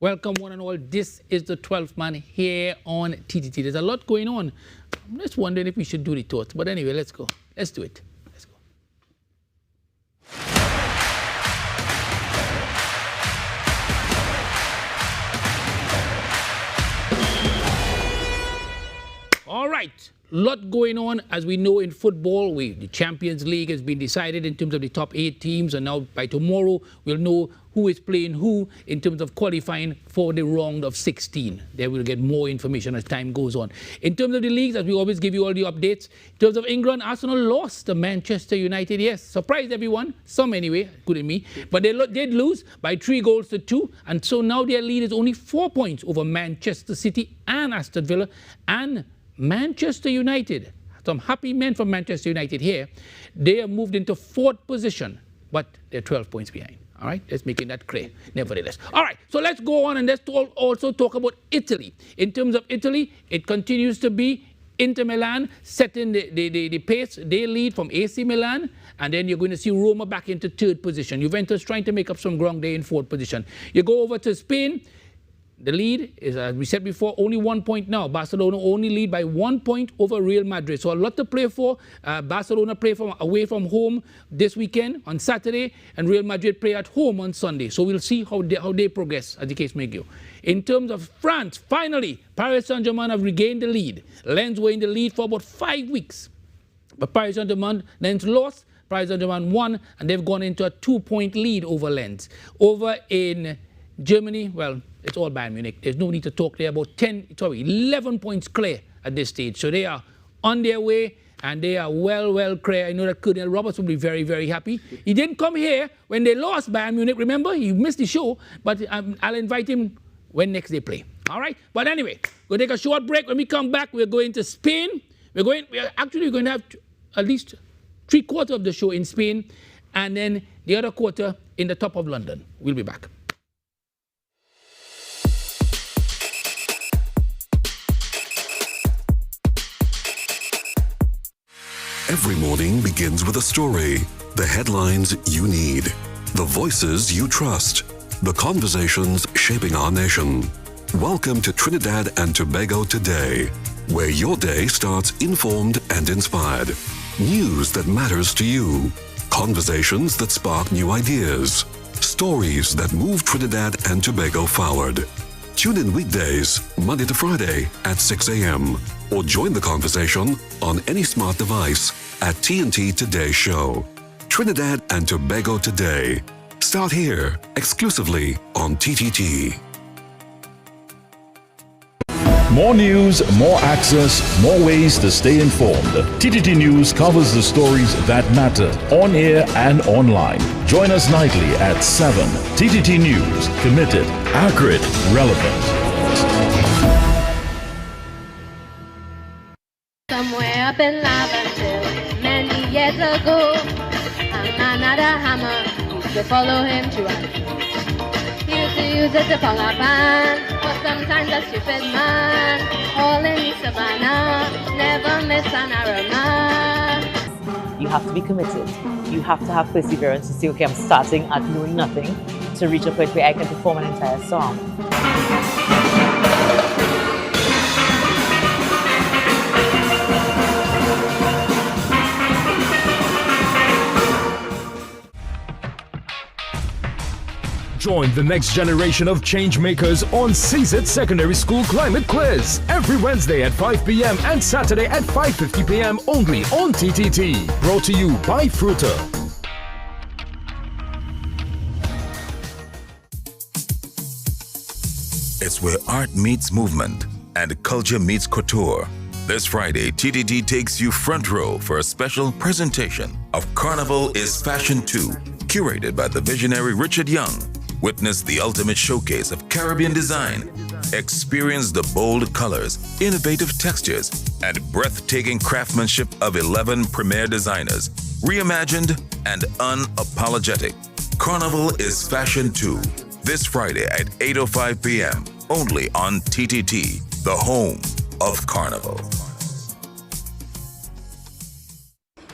Welcome one and all. This is the 12th man here on TTT. There's a lot going on. I'm just wondering if we should do the thoughts. But anyway, let's go. Let's do it. Let's go. All right. Lot going on, as we know in football. The Champions League has been decided in terms of the top 8 teams, and now by tomorrow we'll know who is playing who in terms of qualifying for the round of 16. There we'll get more information as time goes on. In terms of the leagues, as we always give you all the updates, in terms of England, Arsenal lost to Manchester United. Yes, surprised everyone, some anyway, including me, but they did lose by 3-2, and so now their lead is only 4 points over Manchester City and Aston Villa and Manchester United. Some happy men from Manchester United here. They are moved into 4th position, but they're 12 points behind. All right, let's make that clear, nevertheless. All right, so let's go on and let's also talk about Italy. In terms of Italy, it continues to be Inter Milan setting the pace. They lead from AC Milan, and then you're going to see Roma back into 3rd position. Juventus trying to make up some ground there in 4th position. You go over to Spain. The lead is, as we said before, only 1 point now. Barcelona only lead by 1 point over Real Madrid. So a lot to play for. Barcelona play away from home this weekend on Saturday, and Real Madrid play at home on Sunday. So we'll see how they progress, as the case may go. In terms of France, finally, Paris Saint-Germain have regained the lead. Lens were in the lead for about 5 weeks. But Paris Saint-Germain, Lens lost. Paris Saint-Germain won, and they've gone into a 2-point lead over Lens. Over in Germany, well, it's all Bayern Munich. There's no need to talk there. About 11 points clear at this stage. So they are on their way, and they are well clear. I know that Colonel Roberts will be very, very happy. He didn't come here when they lost Bayern Munich. Remember, he missed the show, but I'll invite him when next they play. All right? But anyway, we'll take a short break. When we come back, we're going to Spain. We're actually going to have at least 3/4 of the show in Spain, and then the other quarter in the top of London. We'll be back. Every morning begins with a story, the headlines you need, the voices you trust, the conversations shaping our nation. Welcome to Trinidad and Tobago Today, where your day starts informed and inspired. News that matters to you, conversations that spark new ideas, stories that move Trinidad and Tobago forward. Tune in weekdays, Monday to Friday at 6 a.m. or join the conversation on any smart device at TNT Today Show. Trinidad and Tobago Today. Start here, exclusively on TTT. More news, more access, more ways to stay informed. TTT News covers the stories that matter on air and online. Join us nightly at 7. TTT News, committed, accurate, relevant. Somewhere up in Laventille, many years ago, a man had a hammer, used to follow him to a He used to use it to pong a pan, but sometimes a stupid man, all in the savannah, never miss an aroma. You have to be committed. You have to have perseverance to say, okay, I'm starting at knowing nothing to reach a point where I can perform an entire song. Join the next generation of change makers on CZIT Secondary School Climate Quiz every Wednesday at 5 p.m. and Saturday at 5:50 p.m. only on TTT. Brought to you by Fruta. It's where art meets movement and culture meets couture. This Friday, TTT takes you front row for a special presentation of Carnival is Fashion 2, curated by the visionary Richard Young. Witness the ultimate showcase of Caribbean design. Experience the bold colors, innovative textures, and breathtaking craftsmanship of 11 premier designers, reimagined and unapologetic. Carnival is Fashion 2, this Friday at 8:05 p.m. only on TTT, the home of Carnival.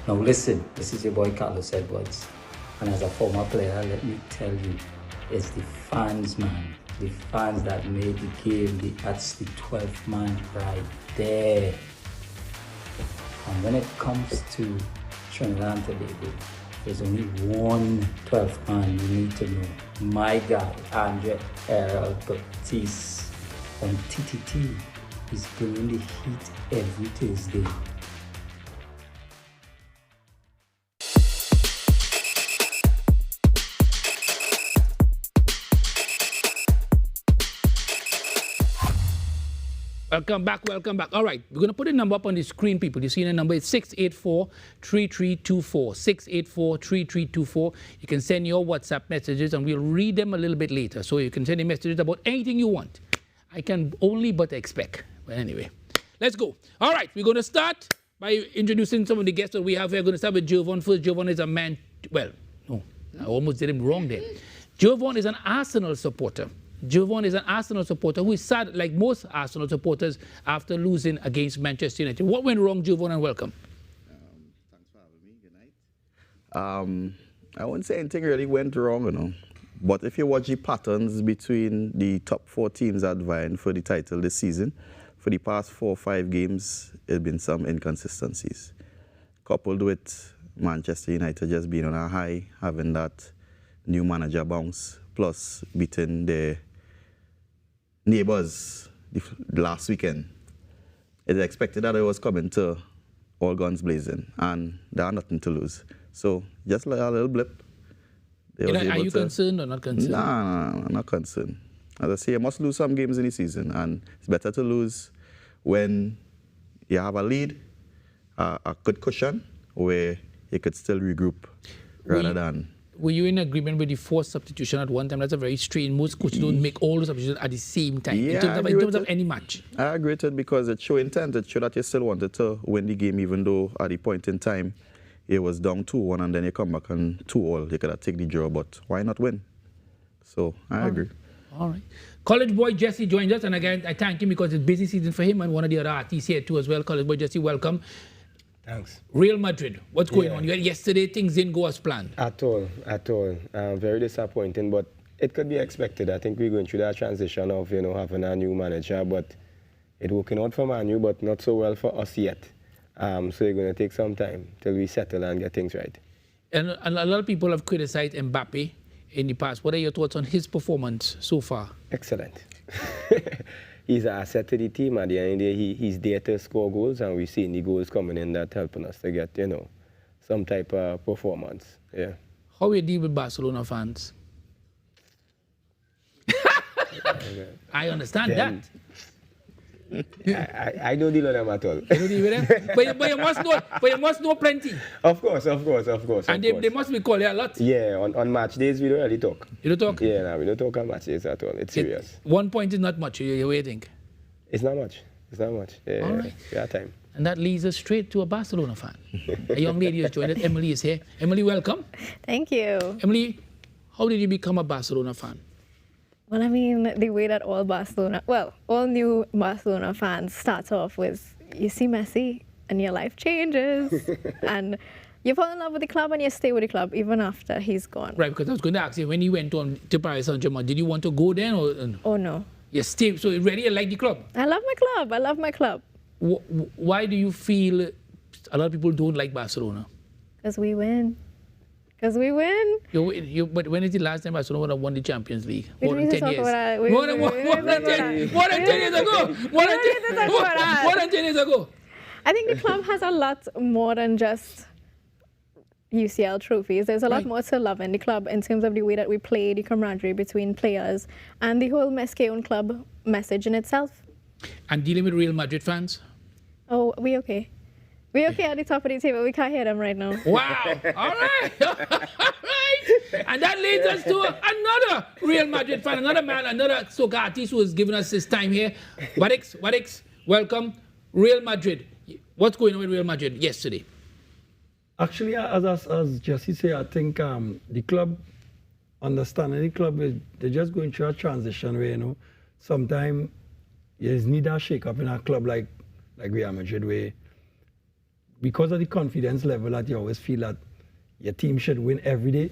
Now listen, this is your boy Carlos Edwards, and as a former player, let me tell you, it's the fans, man. the fans that made the game, that's the 12th man right there. And when it comes to Trinidad and Tobago, there's only one 12th man you need to know. My guy, Andre Errol Baptiste on TTT, is bringing the heat every Tuesday. Welcome back, welcome back. All right, we're going to put a number up on the screen, people. You see the number, it's 684-3324, 684-3324. You can send your WhatsApp messages and we'll read them a little bit later. So you can send your messages about anything you want. I can only but expect. But anyway, let's go. All right, we're going to start by introducing some of the guests that we have here. We're going to start with Jovan first. Jovan is a man, well, no, I almost did him wrong there. Jovan is an Arsenal supporter. Jovan is an Arsenal supporter who is sad, like most Arsenal supporters, after losing against Manchester United. What went wrong, Jovan, and welcome? Thanks for having me. Good night. I wouldn't say anything really went wrong, you know. But if you watch the patterns between the top 4 teams that vying for the title this season, for the past 4 or 5 games, there have been some inconsistencies. Coupled with Manchester United just being on a high, having that new manager bounce, plus beating the neighbours the last weekend. It is expected that it was coming to all guns blazing, and there are nothing to lose. So just like a little blip. Are you concerned or not concerned? No, I'm not concerned. As I say, you must lose some games in the season, and it's better to lose when you have a lead, a good cushion, where you could still regroup rather than... Were you in agreement with the forced substitution at one time? That's a very strange. Most coaches don't make all the substitutions at the same time, Yeah, in terms of any match. I agree with it because it showed intent. It showed that you still wanted to win the game, even though at the point in time it was down 2-1 and then you come back on 2-2. You could have taken the draw, but why not win? So I agree. All right. College boy Jesse joins us, and again, I thank him because it's busy season for him and one of the other artists here too as well. College boy Jesse, welcome. Thanks. Real Madrid, what's going on? Yesterday, things didn't go as planned. At all. Very disappointing, but it could be expected. I think we're going through that transition of, having a new manager, but it's working out for Manu, but not so well for us yet. So it's going to take some time till we settle and get things right. And a lot of people have criticized Mbappe in the past. What are your thoughts on his performance so far? Excellent. He's an asset to the team. At the end of the day, he's there to score goals, and we've seen the goals coming in that helping us to get, some type of performance. Yeah. How do you deal with Barcelona fans? I understand that. I don't deal with them at all. You don't deal with them? but you must know plenty. Of course. And they must be calling a lot. Yeah, on match days we don't really talk. You don't talk? Yeah, no, we don't talk on match days at all. It's serious. 1 point is not much, what do you think? It's not much. Yeah, all right. We have time. And that leads us straight to a Barcelona fan. A young lady has joined us. Emily is here. Emily, welcome. Thank you. Emily, how did you become a Barcelona fan? Well, I mean, the way that all new Barcelona fans start off with, you see Messi and your life changes. And you fall in love with the club and you stay with the club even after he's gone. Right, because I was going to ask you, when you went on to Paris Saint-Germain, did you want to go there? Oh, no. You stayed, so you really like the club? I love my club. Why do you feel a lot of people don't like Barcelona? Because we win. But when is the last time Barcelona won the Champions League? More than 10 years. More than 10 years ago. More than 10 years ago. I think the club has a lot more than just UCL trophies. There's a lot more to love in the club in terms of the way that we play, the camaraderie between players, and the whole Mesqueon club message in itself. And dealing with Real Madrid fans? Oh, we okay. We're okay at the top of the table. We can't hear them right now. Wow. All right. All right. And that leads us to another Real Madrid fan, another man, another soca artist who has given us his time here. Wadix, welcome. Real Madrid. What's going on with Real Madrid yesterday? Actually, as Jesse said, I think the club, understanding the club, they're just going through a transition where, sometimes you just need a shake-up in a club like Real Madrid, where because of the confidence level that you always feel that your team should win every day.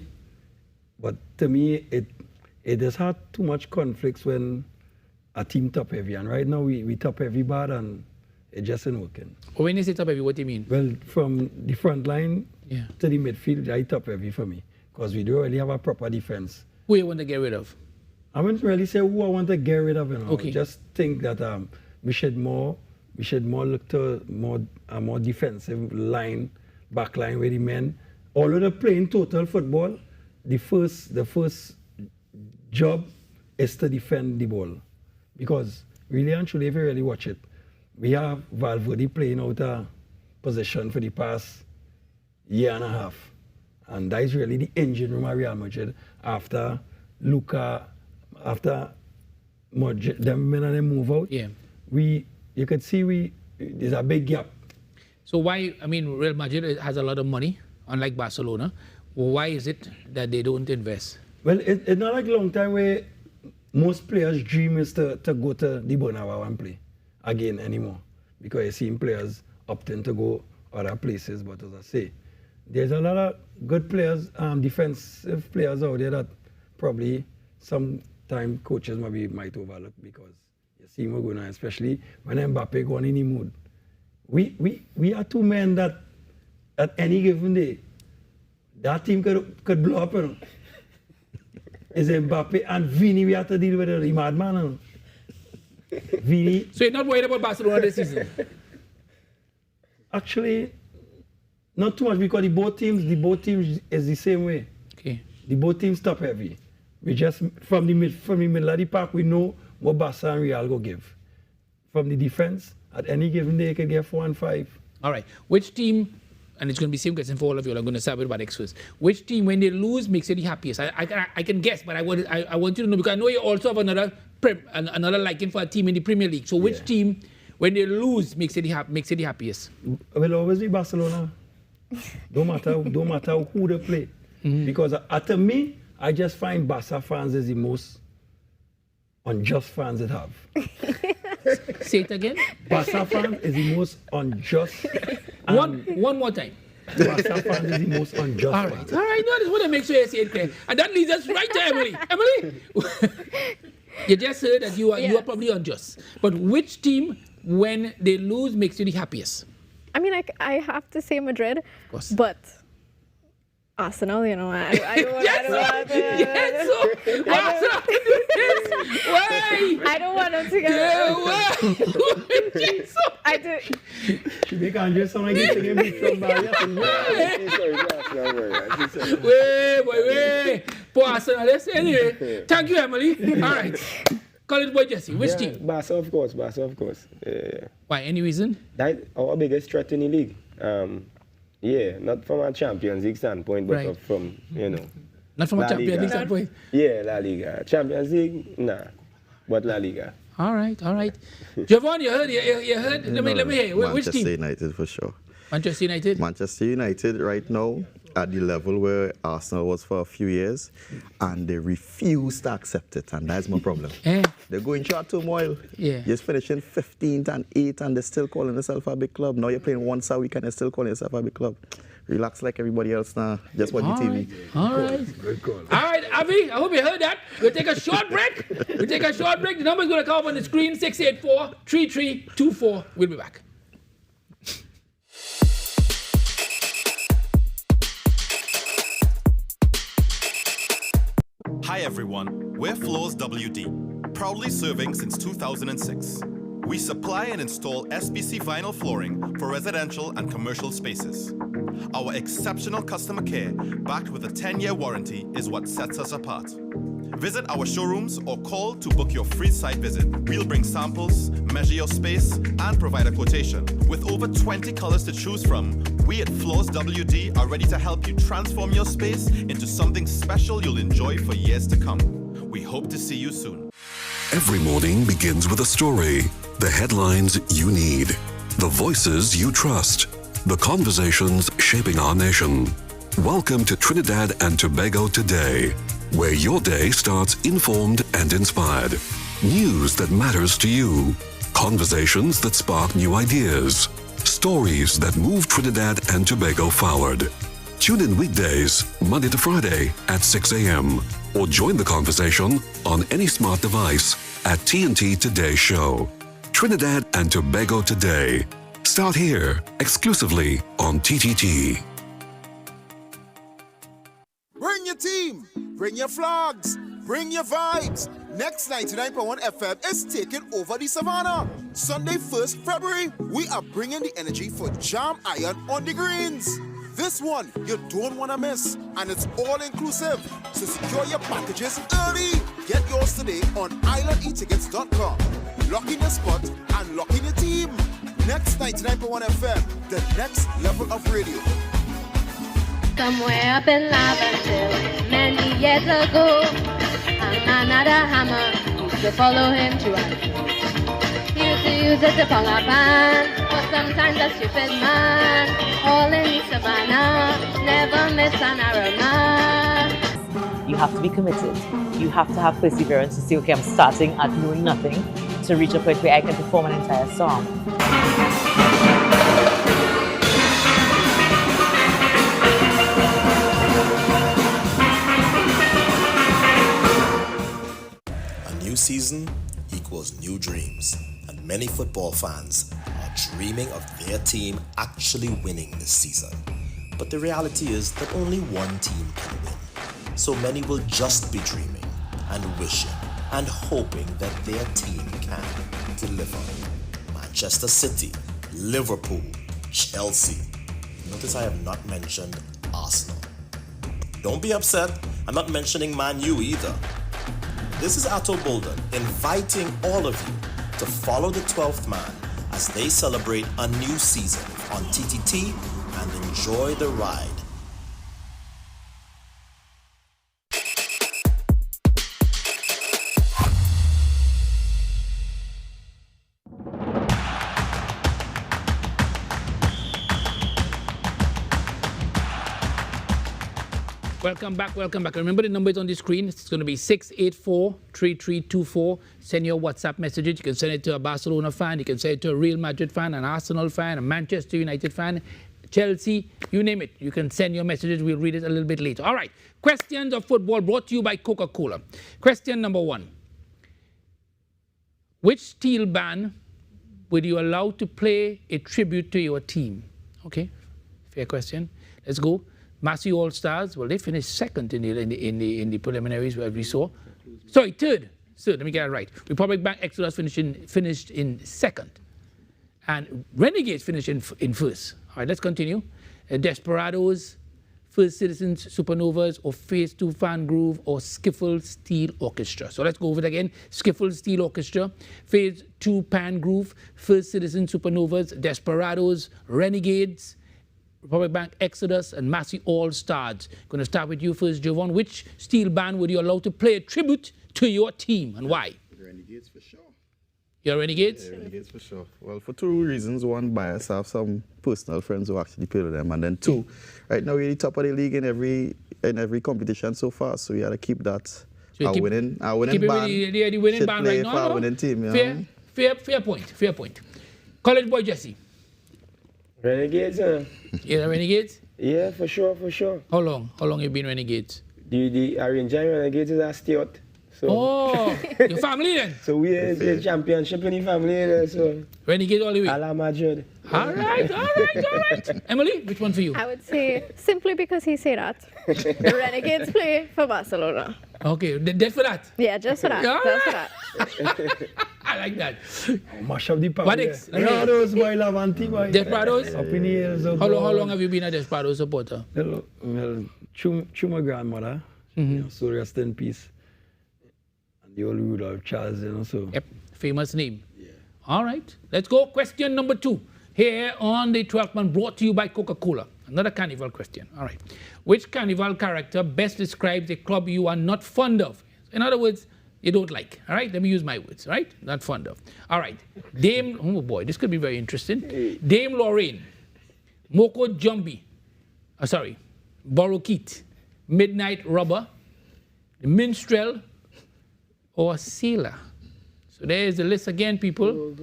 But to me, it has had too much conflicts when a team top heavy. And right now we top heavy bad and it just ain't working. When you say top heavy, what do you mean? Well, from the front line to the midfield, I top heavy for me. Because we don't really have a proper defense. Who you want to get rid of? I wouldn't really say who I want to get rid of. You know. Okay. Just think that we should more look to a more defensive line, back line with the men. Although they're playing total football, the first job is to defend the ball. Because really and truly, if you really watch it, we have Valverde playing out of position for the past year and a half. And that is really the engine room of Real Madrid after Luka, after Modric, them men and them move out. Yeah. You could see there's a big gap. So why, I mean, Real Madrid has a lot of money, unlike Barcelona. Why is it that they don't invest? Well, it's not like a long time where most players' dream is to go to the Bernabeu and play again anymore. Because you see players opting to go other places, but as I say, there's a lot of good players, defensive players out there that probably sometimes coaches might overlook because you see him going on, especially when Mbappe going in the mood. We are two men that at any given day, that team could blow up. You know. It's Mbappe and Vini we have to deal with the madman. You know. Vini. So you're not worried about Barcelona this season? Actually, not too much because the both teams is the same way. Okay. The both teams top heavy. We just from the middle of the park we know what Barca and Real go give. From the defense, at any given day you can get 4 and 5. All right. Which team, and it's going to be the same question for all of you, I'm going to start with Badex first. Which team, when they lose, makes you the happiest? I can guess, but I want you to know because I know you also have another liking for a team in the Premier League. So which team, when they lose, makes you the happiest? Will always be Barcelona. Don't matter who they play. Mm-hmm. Because to me, I just find Barca fans is the most unjust fans that have. Say it again. Barca fans is the most unjust. One more time. Barca fans is the most unjust. All right. No, I just want to make sure you say it clear. And that leads us right to Emily. Emily, you just heard that you are probably unjust. But which team, when they lose, makes you the happiest? I mean, I have to say Madrid, but Arsenal, you know, I don't want to. Why? I don't want them to get. I do. She make Andrew sound like he's singing me from Wait. Poor Arsenal, let's say anyway. Thank you, Emily. All right. College boy Jesse, which team? Barca, of course. Yeah. Why? Any reason? That our biggest threat in the league. Not from a Champions League standpoint, but from, Not from a Champions League standpoint? Yeah, La Liga. Champions League, nah. But La Liga. All right. Javon, you heard? Let me hear. Which team? Manchester United for sure. Manchester United? Manchester United right now at the level where Arsenal was for a few years, and they refuse to accept it, and that's my problem. They're going through a turmoil. Yeah. You're finishing 15th and 8th, and they're still calling themselves a big club. Now you're playing once a week, and they're still calling yourself a big club. Relax like everybody else now. Just watch the TV. All right, Avi, I hope you heard that. We'll take a short break. The number's going to come up on the screen, 684-3324. We'll be back. Hi everyone, we're Floors WD, proudly serving since 2006. We supply and install SPC vinyl flooring for residential and commercial spaces. Our exceptional customer care, backed with a 10-year warranty, is what sets us apart. Visit our showrooms or call to book your free site visit. We'll bring samples, measure your space, and provide a quotation. With over 20 colors to choose from, we at Floors WD are ready to help you transform your space into something special you'll enjoy for years to come. We hope to see you soon. Every morning begins with a story. The headlines you need. The voices you trust. The conversations shaping our nation. Welcome to Trinidad and Tobago Today, where your day starts informed and inspired. News that matters to you. Conversations that spark new ideas. Stories that move Trinidad and Tobago forward. Tune in weekdays, Monday to Friday at 6 a.m. or join the conversation on any smart device at TNT Today Show. Trinidad and Tobago Today. Start here, exclusively on TTT. Bring your team, bring your flags, bring your vibes. Next 99.1 FM is taking over the Savannah. Sunday 1st February, we are bringing the energy for Jam Iron on the greens. This one you don't want to miss, and it's all inclusive. So secure your packages early. Get yours today on islandetickets.com. Lock in your spot and lock in your team. Next 99.1 FM, the next level of radio. Somewhere up in Laventille, many years ago, a man had a hammer, used to follow him to a He used to use it to pong a pan, but sometimes a stupid man, all in the savannah, never miss an aroma. You have to be committed. You have to have perseverance to say, okay, I'm starting at knowing nothing to reach a point where I can perform an entire song. New season equals new dreams, and many football fans are dreaming of their team actually winning this season. But the reality is that only one team can win, so many will just be dreaming and wishing and hoping that their team can deliver. Manchester City, Liverpool, Chelsea. Notice I have not mentioned Arsenal. Don't be upset, I'm not mentioning Man U either. This is Atto Bolden inviting all of you to follow the 12th man as they celebrate a new season on TTT and enjoy the ride. Welcome back, welcome back. Remember the numbers on the screen. It's going to be 684-3324. Send your WhatsApp messages. You can send it to a Barcelona fan. You can send it to a Real Madrid fan, an Arsenal fan, a Manchester United fan, Chelsea, you name it. You can send your messages. We'll read it a little bit later. All right. Questions of football brought to you by Coca-Cola. Question number 1. Which steel band would you allow to play a tribute to your team? Okay. Fair question. Let's go. Massey All-Stars, well, they finished second in the preliminaries, where we saw. Sorry, third. So let me get it right. Republic Bank Exodus finished in second. And Renegades finished in first. All right, let's continue. Desperados, First Citizens, Supernovas, or Phase 2 Fan Groove, or Skiffle Steel Orchestra. So let's go over it again. Skiffle Steel Orchestra, Phase 2 Pan Groove, First Citizens, Supernovas, Desperados, Renegades, Republic Bank Exodus, and Massey All-Stars. Going to start with you first, Jovan. Which steel band would you allow to play a tribute to your team, and why? Renegades for sure. You're Renegades? Yeah, Renegades for sure. Well, for 2 reasons. 1, bias. I have some personal friends who actually play with them. And then 2, right now we're the top of the league in every competition so far. So we got to keep that. So our winning band. The winning band right now. Our winning team, you know? Fair point. College boy Jesse. Renegades, Yeah, Renegades? Yeah, for sure. How long you been Renegades? The Arrangian Renegades is a state. So. Oh, your family then? So we are the championship in the family, so. Renegade all the way? Ala Madrid. All right. Emily, which one for you? I would say, simply because he said that, the Renegades play for Barcelona. Okay, just for that? Yeah, just for that. All just right. for that. I like that. Mash up the power. What there. next? Desperados, boy, Lavanti, boy. Desperados? Up in the hills. How long have you been a Desperados supporter? Well, my grandmother, you know, so rest in peace. And the old Rudolph Charles, you know, so. Yep, famous name. Yeah. All right, let's go. Question number 2. Here on the 12th man, brought to you by Coca-Cola. Another carnival question. All right. Which carnival character best describes a club you are not fond of? In other words, you don't like. All right, let me use my words. All right, not fond of. All right. Dame, oh boy, this could be very interesting. Dame Lorraine, Moko Jumbi, Borokit, Midnight Rubber, the Minstrel, or Sailor. So there's the list again, people.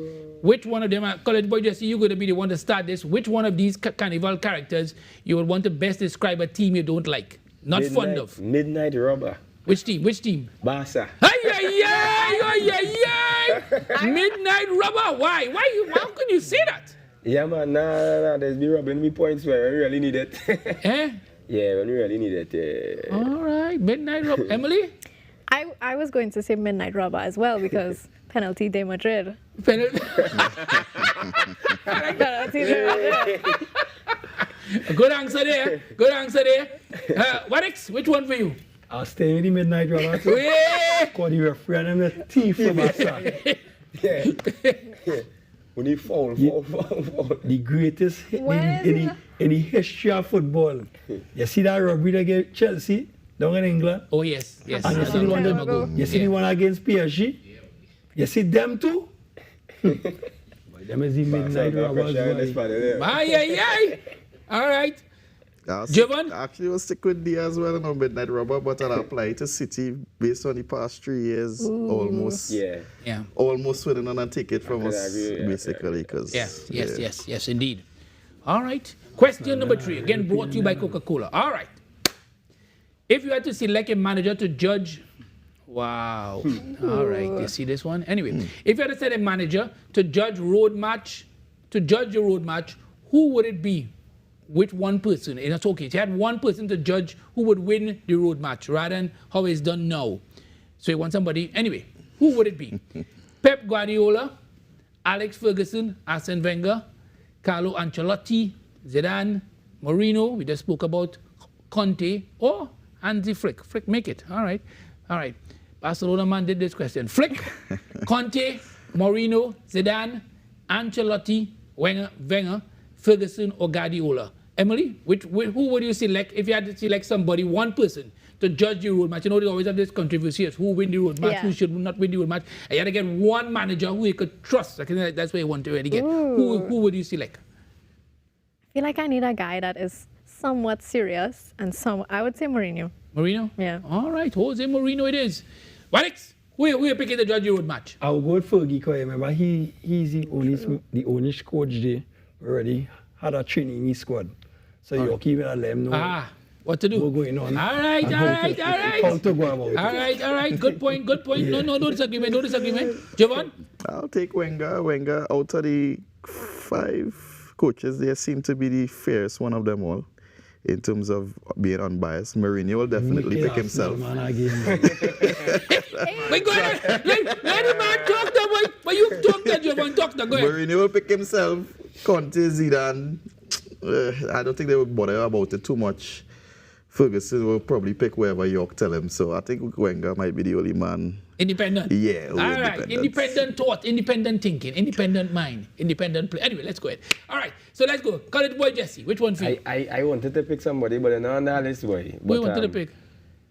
Which one of them, College Boy Jesse, you're going to be the one to start this. Which one of these carnival characters you would want to best describe a team you don't like? Not fond of. Midnight Robber. Which team? Which team? Barca. Midnight Robber. Why? How can you say that? Yeah, man. Nah. There's been robbing me points where we really need it. Eh? Yeah, when we really need it. All right. Midnight Robber. Emily? I was going to say Midnight Robber as well because penalty de Madrid. Penalty de Madrid. Good answer there. Warix, which one for you? I'll stay with the Midnight Robber. Because the referee and the thief from Barca. Yeah. When he fall. The greatest in the history of football. You see that robbery against Chelsea down in England? Oh, yes. And you see the one against PSG? You see them too? Them is the Midnight Robbers. All right. Javon? Actually, we'll stick with D as well, no Midnight Robber, but I'll apply to City based on the past 3 years, almost winning on a ticket from us, basically. Yes, indeed. All right. Question number 3, again brought to you by Coca-Cola. All right. If you had to select a manager to judge, wow. All right, you see this one? Anyway, if you had to set a manager to judge your road match, who would it be? With one person, and it's okay. You had one person to judge who would win the road match rather than how it's done now. So you want somebody, anyway, who would it be? Pep Guardiola, Alex Ferguson, Arsene Wenger, Carlo Ancelotti, Zidane, Mourinho, we just spoke about, Conte, or Hansi Flick. Flick, make it. All right. Barcelona man did this question. Flick, Conte, Mourinho, Zidane, Ancelotti, Wenger, Ferguson, or Guardiola. Emily, who would you select if you had to select somebody, one person, to judge the road match? You know, they always have this controversy as who win the road match, who should not win the road match. And you had to get one manager who you could trust. I think that's what you want to really get. Who would you select? I feel like I need a guy that is somewhat serious and I would say Mourinho. Mourinho? Yeah. All right, Jose Mourinho it is. Alex, who are you picking to judge the road match? I'll go with Fergie because remember he's the only coach there already had a training in his squad. So you keep it and let him know what to do. What's going on. All right. How to go about it. All right. Good point. Yeah. No disagreement. Javon? I'll take Wenger. Wenger, out of the 5 coaches, they seem to be the fairest one of them all in terms of being unbiased. Mourinho will definitely pick himself. Wait, go ahead. Let the man talk now, boy. But you talk that, Javon. Talk now. Go ahead. Mourinho will pick himself. Conte, Zidane, I don't think they would bother about it too much. Ferguson will probably pick whoever York tell him. So I think Wenger might be the only man. Independent. Yeah. All right. Independent thought, independent thinking, independent mind, independent play. Anyway, let's go ahead. All right. So let's go. College Boy Jesse, which one for you? I wanted to pick somebody, but not on that list, boy. Who you wanted to pick?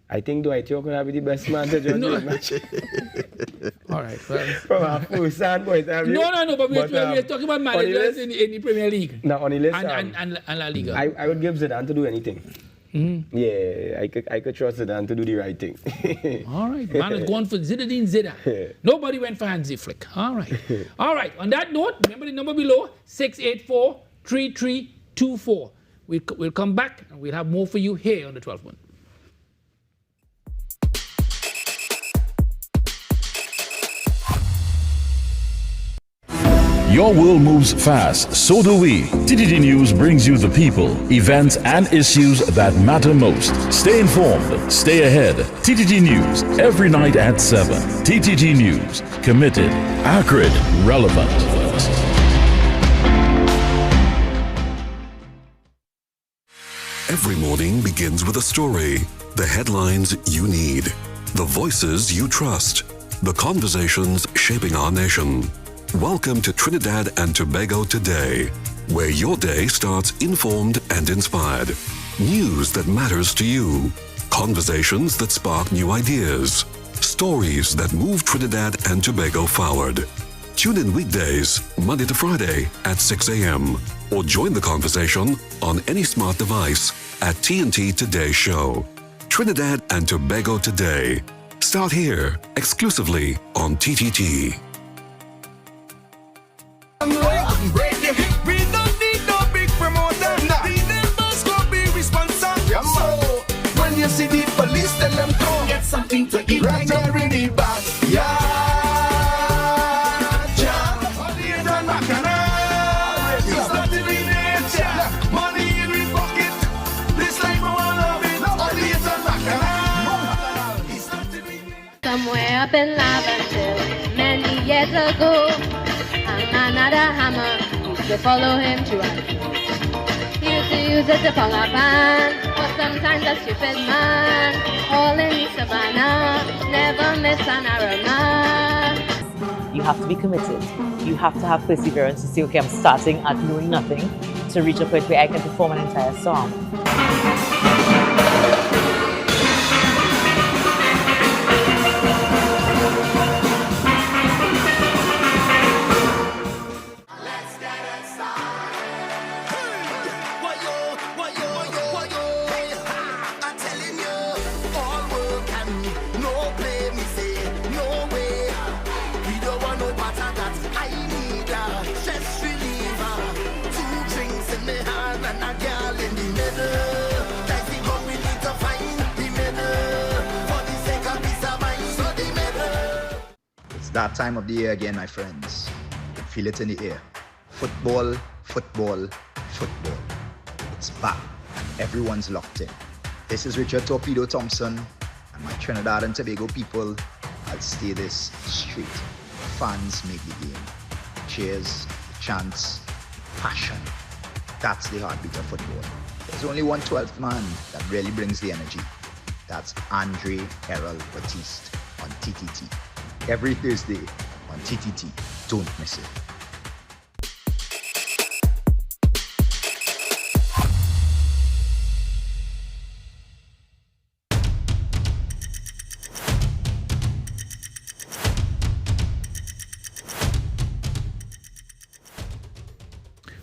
I think Dwight York would be the best man to judge the match. All right. Well. From a full stand point of view. No, but we're talking about managers in the Premier League. No, on the list. And La Liga. I would give Zidane to do anything. Mm-hmm. Yeah, I could trust Zidane to do the right thing. All right. Man has gone for Zidane. Nobody went for Hansi Flick. All right. On that note, remember the number below, 684-3324. We'll come back and we'll have more for you here on the 12th one. Your world moves fast, so do we. TTT News brings you the people, events, and issues that matter most. Stay informed, stay ahead. TTT News, every night at 7. TTT News, committed, accurate, relevant. Every morning begins with a story. The headlines you need. The voices you trust. The conversations shaping our nation. Welcome to Trinidad and Tobago Today, where your day starts informed and inspired. News that matters to you. Conversations that spark new ideas. Stories that move Trinidad and Tobago forward. Tune in weekdays, Monday to Friday at 6 a.m. or join the conversation on any smart device at TNT Today Show. Trinidad and Tobago Today. Start here, exclusively on TTT. Money in his pocket. This life I want love it. Only it's a bacchanal. He's not to be. Somewhere up in Laventille, many years ago, another hammer used to follow him throughout. He used to use it to pull a band, but sometimes a stupid man, all in the savannah, never miss an aroma. You have to be committed. You have to have perseverance to say, okay, I'm starting at knowing nothing to reach a point where I can perform an entire song. That time of the year again, my friends. You can feel it in the air. Football, football, football. It's back. Everyone's locked in. This is Richard Torpedo Thompson, and my Trinidad and Tobago people. I'll stay this straight. Fans make the game. Cheers, chants, passion. That's the heartbeat of football. There's only one 12th man that really brings the energy. That's Andre Errol Batiste on TTT. Every Thursday on TTT. Don't miss it.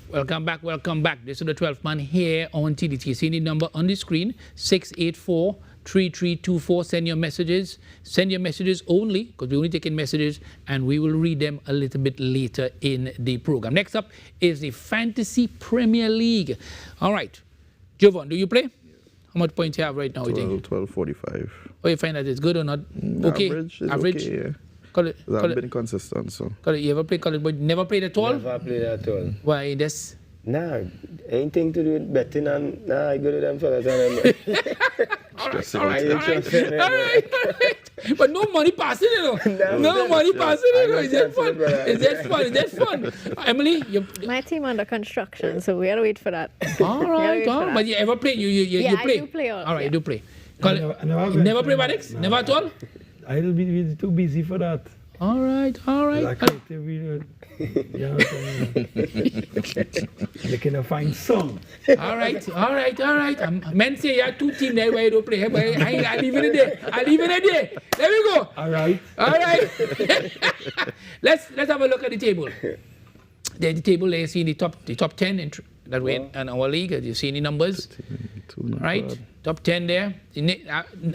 Welcome back, welcome back. This is the 12th man here on TTT. See the number on the screen, 684-3324. Send your messages. Send your messages only, because we're only taking messages, and we will read them a little bit later in the program. Next up is the Fantasy Premier League. All right. Jovan, do you play? How much points you have right now, you think? 12.45. Oh, you find that it's good or not? Okay. Average? Okay, yeah. I've been consistent, so. You ever play college, but never played at all? Never played at all. Why? That's... Nah, anything to do with betting and I go to them fellas. All right. But no money passing, you know. No money passing, you know. Is that fun? Is that fun? Emily? My team under construction, so we gotta wait for that. All right. But you ever play? You play? I do play. All right, you do play. You never play Maddox? Never at all? I'll be too busy for that. All right. Making a fine song. All right. Men say you have two teams there where you don't play. I'll leave it there. There we go. All right. Let's have a look at the table. There's the table there. You see the top 10 in our league. You see any numbers? Right. Top 10 there.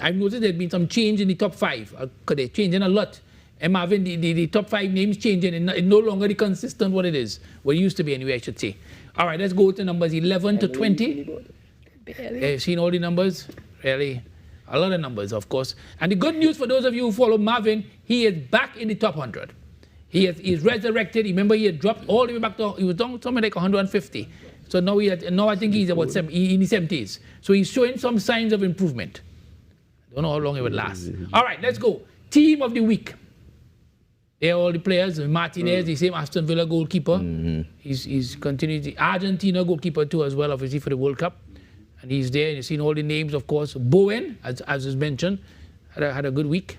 I've noticed there's been some change in the top 5. They're changing a lot. And Marvin, the top 5 names changing, and it's no longer the consistent what it is. What it used to be anyway, I should say. All right, let's go to numbers 11 to 20. You've seen all the numbers? Really? A lot of numbers, of course. And the good news for those of you who follow Marvin, he is back in the top 100. He's resurrected. Remember, he had dropped all the way back to, he was down something like 150. So now I think he's about in the 70s. So he's showing some signs of improvement. Don't know how long it would last. All right, let's go. Team of the week. They're all the players. Martinez, the same Aston Villa goalkeeper. He's continued. The Argentina goalkeeper too, as well, obviously for the World Cup, and he's there. You've seen all the names, of course. Bowen, as is mentioned, had a good week,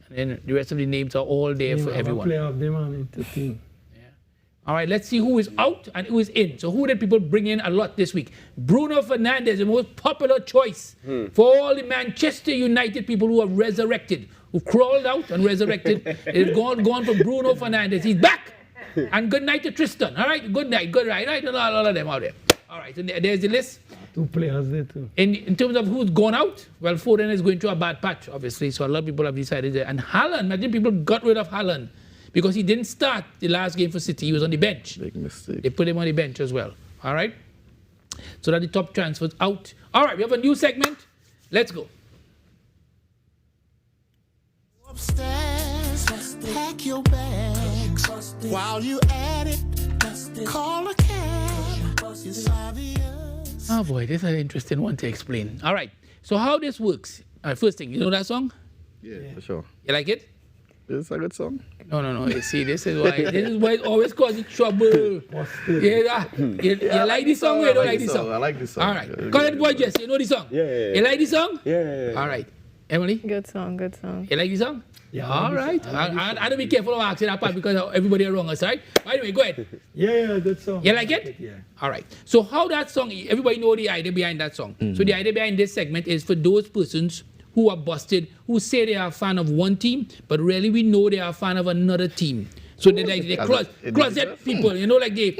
and then the rest of the names are all there for everyone. Player of the man in the team. All right, let's see who is out and who is in. So who did people bring in a lot this week? Bruno Fernandes, the most popular choice for all the Manchester United people who have resurrected, who crawled out and resurrected. It's gone for Bruno Fernandes. He's back. And good night to Tristan. All right, good night. Right, all of them out there. All right, so there's the list. 2 players there too. In terms of who's gone out, well, Foden is going through a bad patch, obviously. So a lot of people have decided that. And Haaland, imagine people got rid of Haaland because he didn't start the last game for City. He was on the bench. Big mistake. They put him on the bench as well. All right? So that the top transfers out. All right, we have a new segment. Let's go. Upstairs, pack your bags. While you at it, call a cab. It's obvious. Ah, boy, this is an interesting one to explain. All right. So how this works? First thing, you know that song? Yeah, for sure. You like it? It's a good song. No. You see, this is why it always causes trouble. You like this song or you don't like this song? I like this song. All right. Call it boy, Jesse. You know this song? Yeah. You like this song? Yeah. All right. Emily? Good song. You like this song? Yeah. All right. I don't be careful of asking that part because everybody around us, right? Anyway, go ahead. Yeah, good song. You like it? Yeah. All right. So how that song, everybody know the idea behind that song. So the idea behind this segment is for those persons who are busted, who say they are a fan of one team, but really we know they are a fan of another team. So they closet people, you know, like they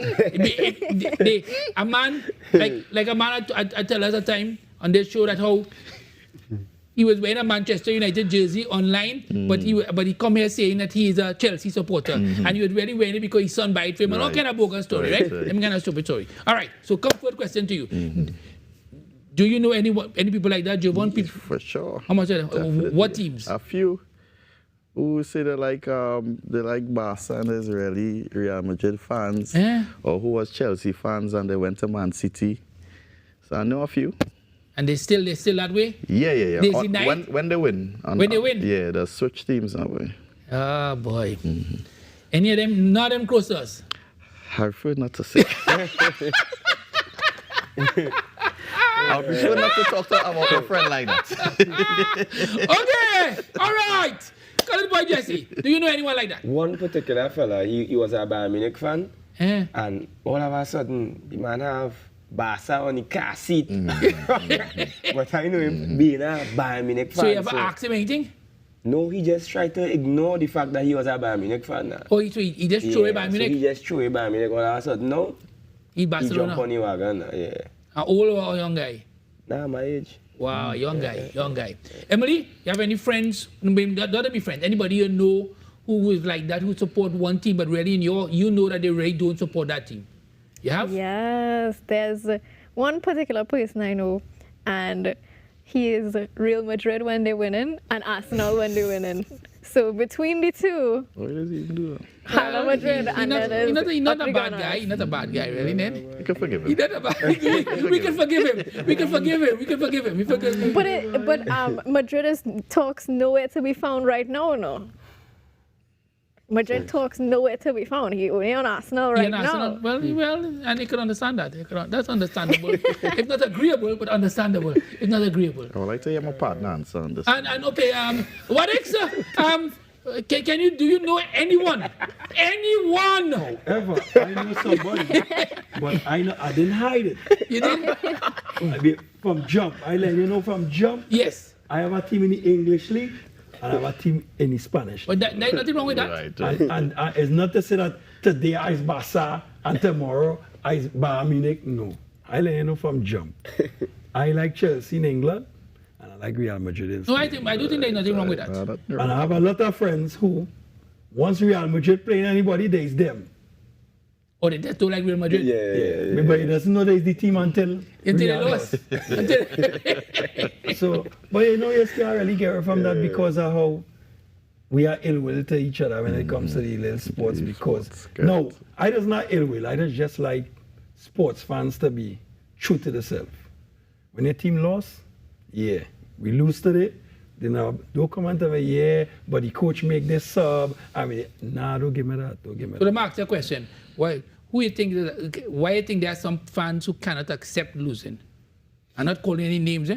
a man, like a man I tell us a time on this show that how he was wearing a Manchester United jersey online, but he come here saying that he is a Chelsea supporter, and he was really wearing it because his son buy it for him. And all kind of bogus story, right? Them kind of stupid story. All right. So comfort question to you. Do you know any people like that, Jovan? For sure. How much? What teams? A few who say they like Barca and is really Real Madrid fans, or who was Chelsea fans and they went to Man City. So I know a few. And they're still that way? Yeah. They unite? When they win. When they win? Yeah, they switch teams that way. Ah, boy. Any of them, none of them close to us? I prefer not to say. I prefer not to talk about a friend like that. Okay, all right. Call it boy Jesse. Do you know anyone like that? One particular fella, he was a Bayern Munich fan, and all of a sudden, the man have Barca on the car seat. But I know him being a Bayern Munich fan. So you ever asked him anything? No, he just tried to ignore the fact that he was a Bayern Munich fan. Now. Oh, he just threw it Bayern Munich? So he just threw it Bayern Munich. All of a sudden, no. He Barcelona? He jumped on the wagon, yeah. An old or a young guy? Nah, my age. Wow, young guy. Emily, you have any friends? Don't be friends. Anybody you know who is like that, who support one team, but really you know that they really don't support that team? You have? Yes, there's one particular person I know, and he is Real Madrid when they're winning and Arsenal when they're winning. So between the two, what does he even do? Real Madrid and he's not a bad guy. He's not a bad guy, really, man. We can forgive him. He's not a bad guy. We can forgive him. But Madrid talks nowhere to be found right now, no? Madrid talks nowhere to be found. He only on Arsenal right now. Well, and you can understand that. That's understandable. It's not agreeable, but understandable. It's not agreeable. I would like to hear my partner answer on this. And okay, what else? Do you know anyone? Anyone? However, I know somebody, but I didn't hide it. You didn't? From jump, I let you know from jump. Yes. I have a team in the English league. And I have a team in the Spanish. But there's nothing wrong with that. Right. And it's not to say that today I is Barca and tomorrow I is Bayern Munich. No. I let you know from jump. I like Chelsea in England and I like Real Madrid in Spain. I do think there's nothing wrong with that. And I have a lot of friends who, once Real Madrid playing anybody, there's them. Oh, they just don't like Real Madrid? Yeah. But he doesn't know there's the team until they lost. So, but you can't really get her from that because of how we are ill will to each other when it comes to the little sports. Because no, I just not ill will. I just like sports fans to be true to themselves. When your team lost, we lose today. Then don't come and tell me, but the coach make this sub. I mean, don't give me that. So let me ask you a question. Why you think there are some fans who cannot accept losing? I'm not calling any names,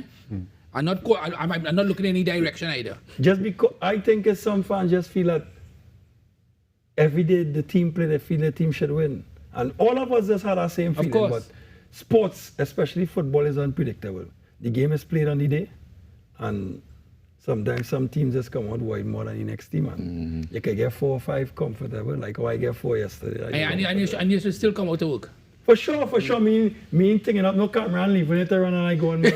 I'm not looking in any direction either. Just because I think some fans just feel that every day the team play, they feel the team should win. And all of us just had that same feeling. Of course. But sports, especially football, is unpredictable. The game is played on the day, and sometimes some teams just come out wide more than the next team. And you can get 4 or 5 comfortable, like I get 4 yesterday. And you should still come out to work. For sure. Me thinking up no camera and leaving it around and I go on. I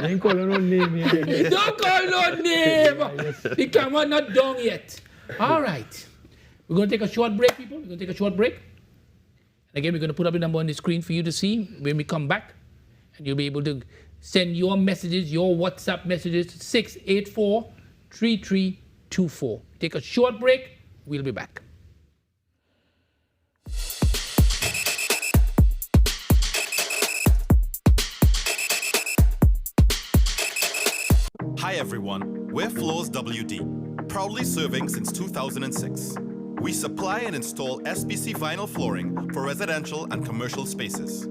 ain't calling no name yet. Don't call no name. The camera not done yet. All right. We're going to take a short break, people. We're going to take a short break. And again, we're going to put up the number on the screen for you to see when we come back. And you'll be able to send your messages, your WhatsApp messages to 684-3324. Take a short break. We'll be back. Hi everyone, we're Floors WD, proudly serving since 2006. We supply and install SPC vinyl flooring for residential and commercial spaces.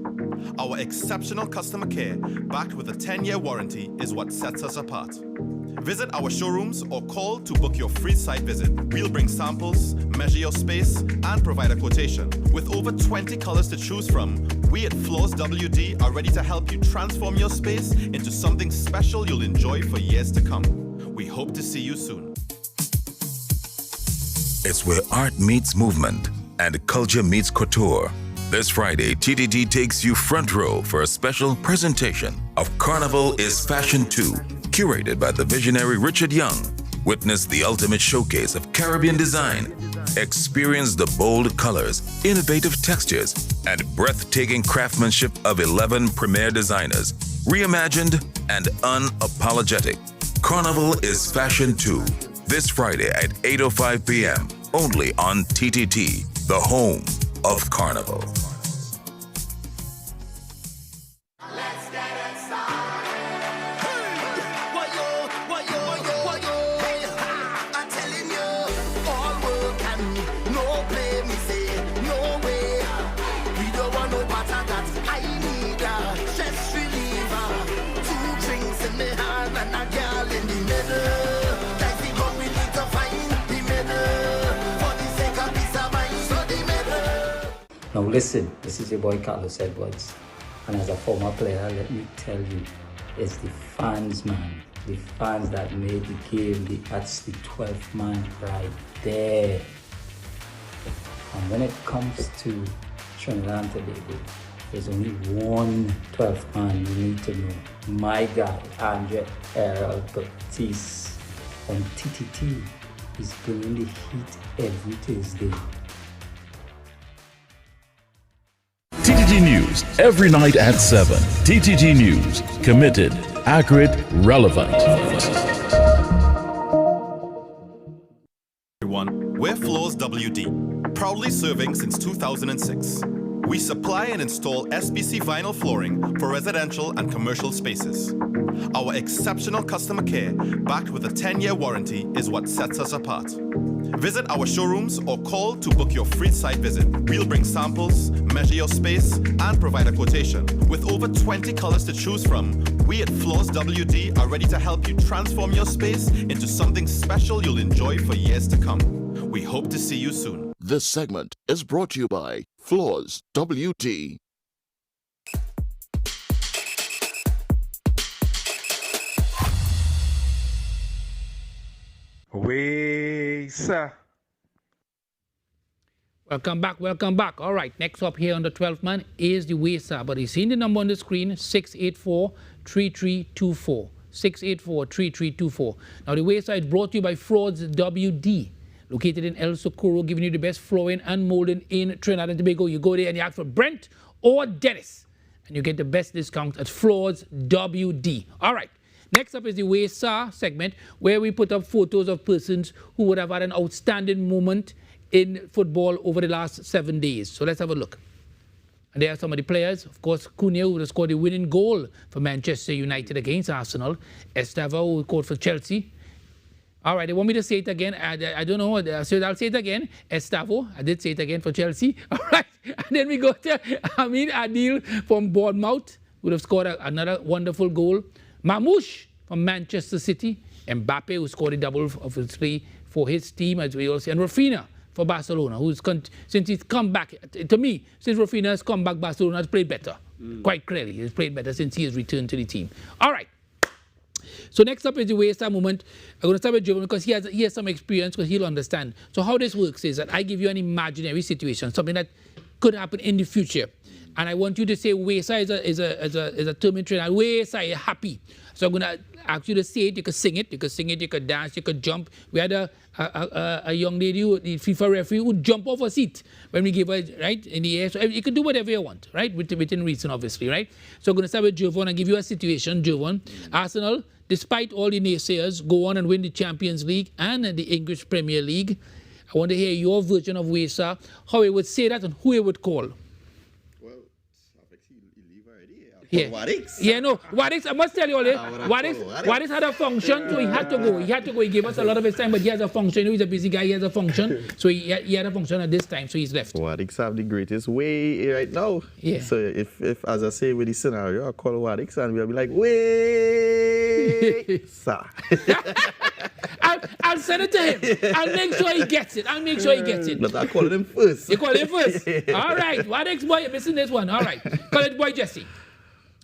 Our exceptional customer care, backed with a 10-year warranty, is what sets us apart. Visit our showrooms or call to book your free site visit. We'll bring samples, measure your space, and provide a quotation. With over 20 colors to choose from, we at Floors WD are ready to help you transform your space into something special you'll enjoy for years to come. We hope to see you soon. It's where art meets movement and culture meets couture. This Friday, TTT takes you front row for a special presentation of Carnival is Fashion 2, curated by the visionary Richard Young. Witness the ultimate showcase of Caribbean design. Experience the bold colors, innovative textures, and breathtaking craftsmanship of 11 premier designers, reimagined and unapologetic. Carnival is Fashion 2, this Friday at 8:05 p.m., only on TTT, the home of Carnival. Now listen, this is your boy Carlos Edwards, and as a former player, let me tell you, it's the fans, man. The fans that made the game, that's the 12th man right there. And when it comes to Trinidad and Tobago, there's only one 12th man you need to know. My guy, Andre Errol Baptiste on TTT. He's bringing the heat every Thursday. TTT News, every night at 7. TTT News, committed, accurate, relevant. Everyone, we're Floors WD, proudly serving since 2006. We supply and install SPC vinyl flooring for residential and commercial spaces. Our exceptional customer care, backed with a 10-year warranty, is what sets us apart. Visit our showrooms or call to book your free site visit. We'll bring samples, measure your space, and provide a quotation. With over 20 colors to choose from, we at Floors WD are ready to help you transform your space into something special you'll enjoy for years to come. We hope to see you soon. This segment is brought to you by Floors WD. Sir. Welcome back. All right, next up here on the 12th man is the Wesa, but you've seen the number on the screen, 684-3324. 684-3324. Now the Wesa is brought to you by Floors WD, located in El Socorro, giving you the best flooring and molding in Trinidad and Tobago. You go there and you ask for Brent or Dennis, and you get the best discount at Floors WD. All right. Next up is the Wesa segment, where we put up photos of persons who would have had an outstanding moment in football over the last 7 days. So let's have a look. And there are some of the players. Of course, Cunha, who has scored the winning goal for Manchester United against Arsenal. Esteva, who scored for Chelsea. All right, they want me to say it again. I don't know. So I'll say it again. Estavo, I did say it again for Chelsea. All right. And then we go to Amin Adil from Bournemouth, who would have scored another wonderful goal. Mamouche from Manchester City. Mbappe, who scored a double, obviously, for his team, as we all say. And Rafinha for Barcelona, who's since he's come back, to me, since Rafinha has come back, Barcelona has played better. Quite clearly, he's played better since he has returned to the team. All right. So next up is the Wesa moment. I'm going to start with Jovan because he has some experience, because he'll understand. So how this works is that I give you an imaginary situation, something that could happen in the future. And I want you to say Wesa is a term in Trinidad. Wesa, you're happy. So I'm going to ask you to say it. You could sing it. You could sing it. You could dance. You could jump. We had a young lady, the FIFA referee, who would jump off a seat when we gave her, right, in the air. So you could do whatever you want, right, within reason, obviously, right? So I'm going to start with Jovan and give you a situation. Jovan, Arsenal, despite all the naysayers, go on and win the Champions League and the English Premier League. I want to hear your version of Wesa, how he would say that and who he would call. Yeah. Wadix? Yeah, no. Wadix, I must tell you all this. Wadix had a function, so he had to go. He had to go. He gave us a lot of his time, but he has a function. You know, he's a busy guy. He has a function. So he had a function at this time, so he's left. Wadix have the greatest way right now. Yeah. So if as I say with the scenario, I call Wadix and we'll be like, wait, sir. I'll send it to him. I'll make sure he gets it. But I call him first. You call him first? All right. Wadix boy, you're missing this one. All right. College boy Jesse.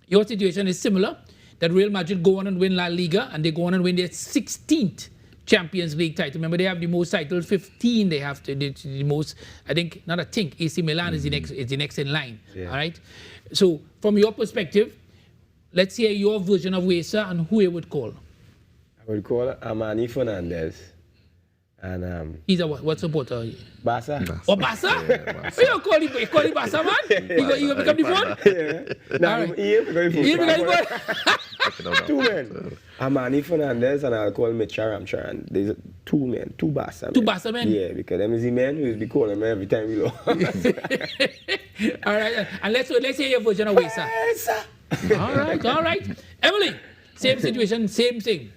Your situation is similar. That Real Madrid go on and win La Liga, and they go on and win their 16th Champions League title. Remember, they have the most titles, 15 they have to, the most, I think, not I think, AC Milan is the next in line. Yeah. All right? So, from your perspective, let's hear your version of Wesa and who you would call. I would call Armani Fernandez. And he's a what supporter? Barca. Oh, Barca? Yeah, you call him Barca, man? You gonna become the phone? Yeah. No, he become the phone. Two men. Armani Fernandez and I'll call Mitch Ramcharan. There's two men, two Barca men. Two Barca men? Yeah, because them is the men who will be calling me every time we lost. All right, and let's hear your version of Wesa. All right. Emily, same situation, same thing.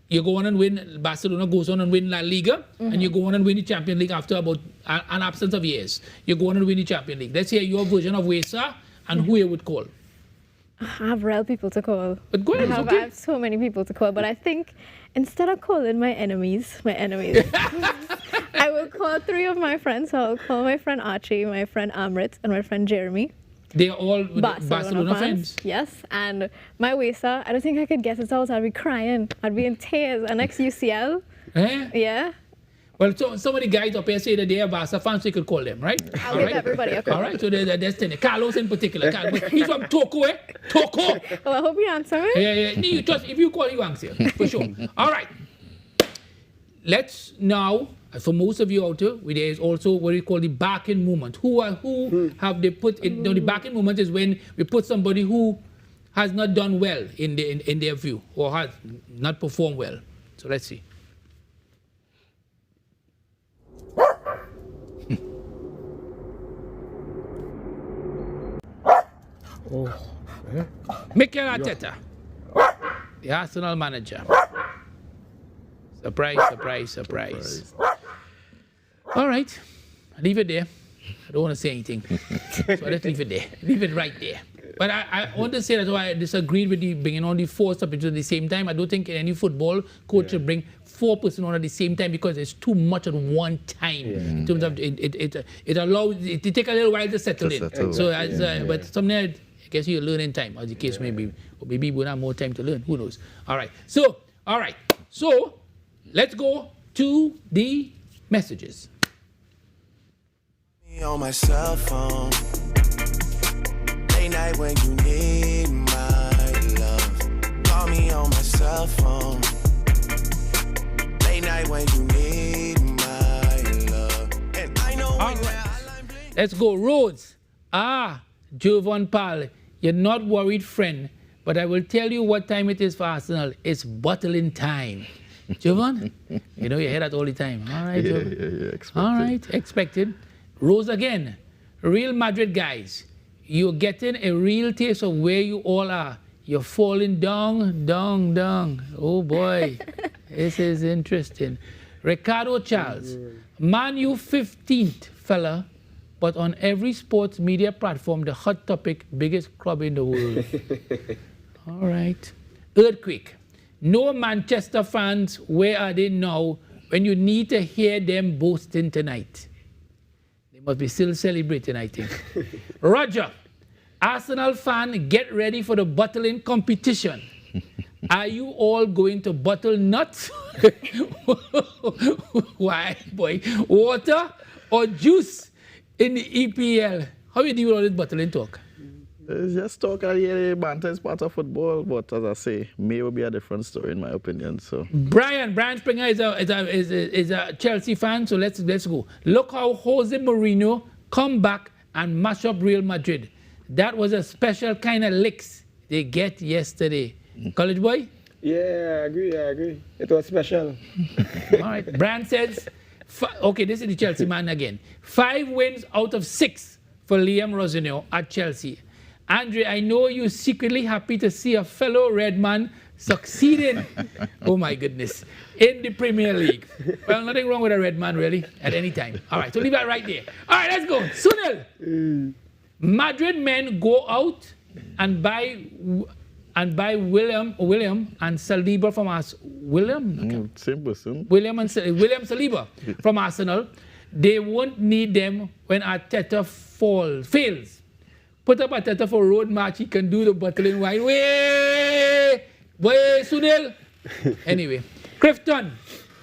You go on and win, Barcelona goes on and win La Liga, and you go on and win the Champions League after about an absence of years. You go on and win the Champions League. Let's hear your version of Wesa and who you would call. I have real people to call. But go ahead, I have so many people to call, but I think instead of calling my enemies, I will call three of my friends. So I'll call my friend Archie, my friend Amrit, and my friend Jeremy. They are all Barcelona fans. Yes, and my Wesa, I don't think I could get it out. I'd be crying. I'd be in tears. And next UCL. Eh? Yeah. Well, so some of the guys up here say that they are Barca fans, so you could call them, right? I'll give everybody a call. All right, so they're destined. Carlos in particular. He's from Toko, eh? Toko! Well, I hope you answer me. Yeah. You just, if you call, you answer, for sure. All right. Let's now, for most of you out there, there is also what we call the back-in movement. Who have they put in? The back-in movement is when we put somebody who has not done well in their view or has not performed well. So let's see. Mikel Arteta, the Arsenal manager. Surprise. All right, leave it there. I don't want to say anything. So let's leave it there. Leave it right there. But I want to say that's why I disagreed with you bringing on the four subjects at the same time. I don't think any football coach should bring 4 persons on at the same time because it's too much at one time. In terms of it allows it to take a little while to settle in. So but something I guess you learn in time, as the case may be. Or maybe we'll have more time to learn. Who knows? All right. So let's go to the messages. On my cell phone, late night when you need my love. Call me on my cell phone, late night when you need my love. And I know when Let's go, Rhodes. Jovan Pal, you're not worried, friend, but I will tell you what time it is for Arsenal. It's bottling time. Jovan, you know you hear that all the time. All right, Yeah, expected. All right, expected. Rose again. Real Madrid guys, you're getting a real taste of where you all are. You're falling down. Oh boy, this is interesting. Ricardo Charles, Man U 15th, fella, but on every sports media platform, the hot topic, biggest club in the world. All right. Earthquake. No Manchester fans, where are they now when you need to hear them boasting tonight? They must be still celebrating, I think. Roger, Arsenal fan, get ready for the bottling competition. Are you all going to bottle nuts? Why, boy? Water or juice in the EPL? How do you deal with all this bottling talk? It's just talk. Banter is part of football, but as I say, May will be a different story in my opinion. So Brian Springer is a Chelsea fan, so let's go. Look how Jose Mourinho come back and mash up Real Madrid. That was a special kind of licks they get yesterday. College boy? Yeah, I agree. It was special. All right. Brand says, okay, this is the Chelsea man again. 5 wins out of 6 for Liam Rossonero at Chelsea. Andre, I know you're secretly happy to see a fellow red man succeeding, oh my goodness, in the Premier League. Well, nothing wrong with a red man, really, at any time. All right, so leave that right there. All right, let's go. Sunil. Madrid men go out and buy William and Saliba from us. William? Same person. William Saliba from Arsenal. They won't need them when Arteta fails. Put up Arteta for road match. He can do the bottling wine. Way, Sunil. Anyway, Clifton.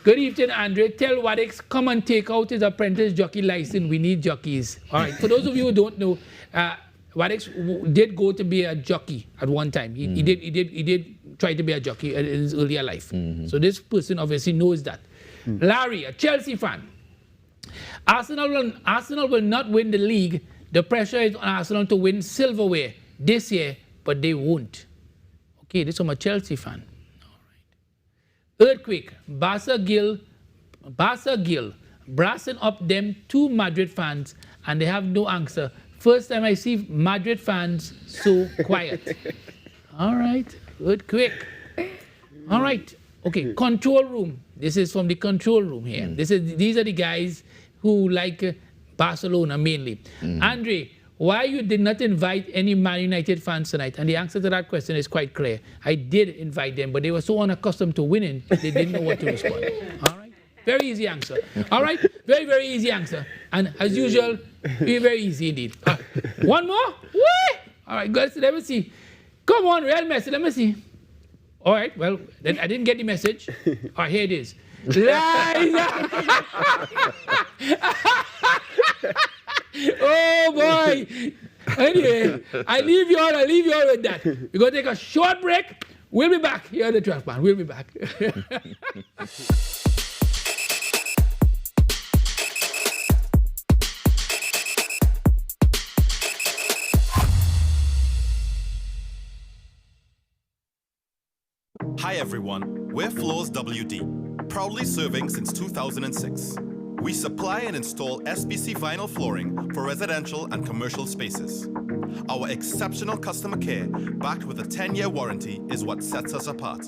Good evening, Andre. Tell Wadix, come and take out his apprentice jockey license. We need jockeys. All right. For those of you who don't know, Wadix did go to be a jockey at one time. He did try to be a jockey in his earlier life. So this person obviously knows that. Larry, a Chelsea fan. Arsenal will not win the league. The pressure is on Arsenal to win silverware this year, but they won't. Okay, this is from a Chelsea fan. All right. Earthquake, Barca Gil, brassing up them 2 Madrid fans, and they have no answer. First time I see Madrid fans so quiet. All right, earthquake. All right, okay, control room. This is from the control room here. These are the guys who like Barcelona mainly. Andre, why you did not invite any Man United fans tonight? And the answer to that question is quite clear. I did invite them, but they were so unaccustomed to winning, they didn't know what to respond. All right? Very easy answer. All right? Very, very easy answer. And as usual, very easy indeed. One more? Whee! All right, good. Let me see. Come on, Real Messi. Let me see. All right, well, then I didn't get the message. All right, here it is. Oh boy. Anyway, I leave you all with that. We're going to take a short break. We'll be back here at the 12th man. We'll be back. Hi everyone, we're Floors WD, proudly serving since 2006. We supply and install SBC vinyl flooring for residential and commercial spaces. Our exceptional customer care, backed with a 10-year warranty, is what sets us apart.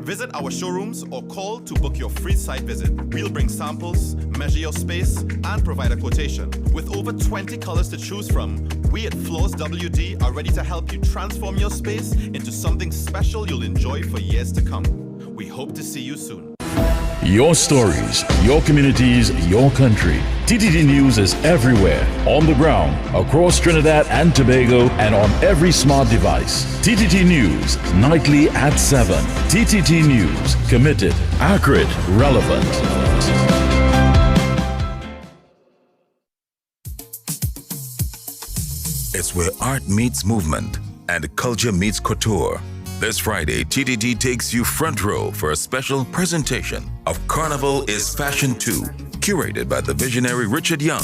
Visit our showrooms or call to book your free site visit. We'll bring samples, measure your space, and provide a quotation. With over 20 colors to choose from, we at Floors WD are ready to help you transform your space into something special you'll enjoy for years to come. We hope to see you soon. Your stories, your communities, your country. TTT News is everywhere, on the ground, across Trinidad and Tobago, and on every smart device. TTT News, nightly at 7. TTT News, committed, accurate, relevant. It's where art meets movement and culture meets couture. This Friday, TTT takes you front row for a special presentation of Carnival is Fashion 2, curated by the visionary Richard Young.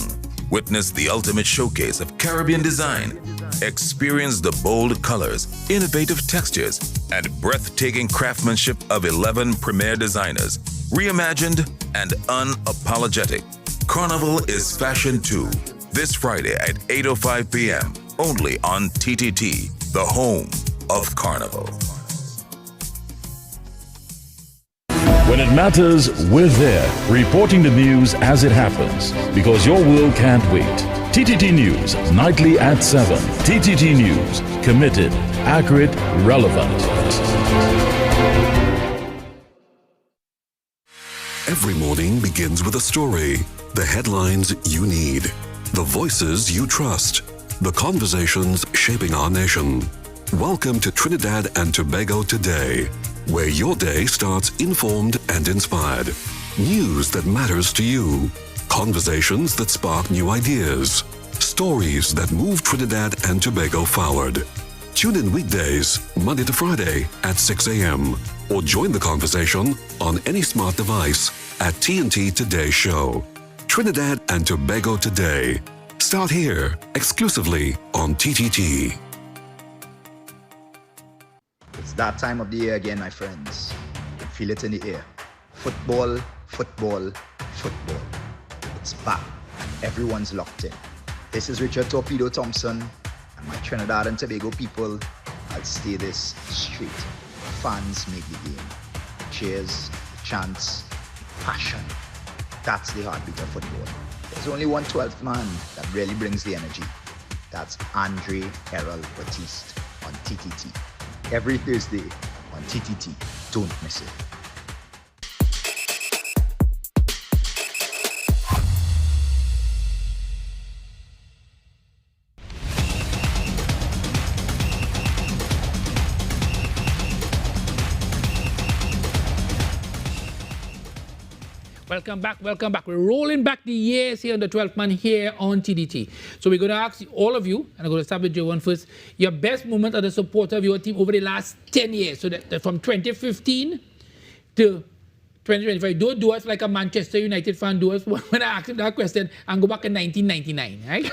Witness the ultimate showcase of Caribbean design. Experience the bold colors, innovative textures, and breathtaking craftsmanship of 11 premier designers, reimagined and unapologetic. Carnival is Fashion 2, this Friday at 8:05 p.m., only on TTT, the home of Carnival. When it matters, we're there, reporting the news as it happens, because your world can't wait. TTT News, nightly at 7. TTT News, committed, accurate, relevant. Every morning begins with a story, the headlines you need, the voices you trust, the conversations shaping our nation. Welcome to Trinidad and Tobago Today, where your day starts informed and inspired. News that matters to you. Conversations that spark new ideas. Stories that move Trinidad and Tobago forward. Tune in weekdays, Monday to Friday at 6 a.m. or join the conversation on any smart device at TNT Today Show. Trinidad and Tobago Today. Start here, exclusively on TTT. It's that time of the year again, my friends. You can feel it in the air. Football, football, football. It's back. Everyone's locked in. This is Richard Torpedo Thompson, And my Trinidad and Tobago people, I'll stay this straight. Fans make the game. Cheers, chants, passion. That's the heartbeat of football. There's only one 12th man that really brings the energy. That's Andre Errol Batiste on TTT. Every Thursday on TTT. Don't miss it. Welcome back, welcome back. We're rolling back the years here on the 12th man here on TDT. So we're going to ask all of you, and I'm going to start with Joe one first, your best moment as a supporter of your team over the last 10 years. So that from 2015 to 2025. Don't do us like a Manchester United fan do us when I ask him that question and go back in 1999, right?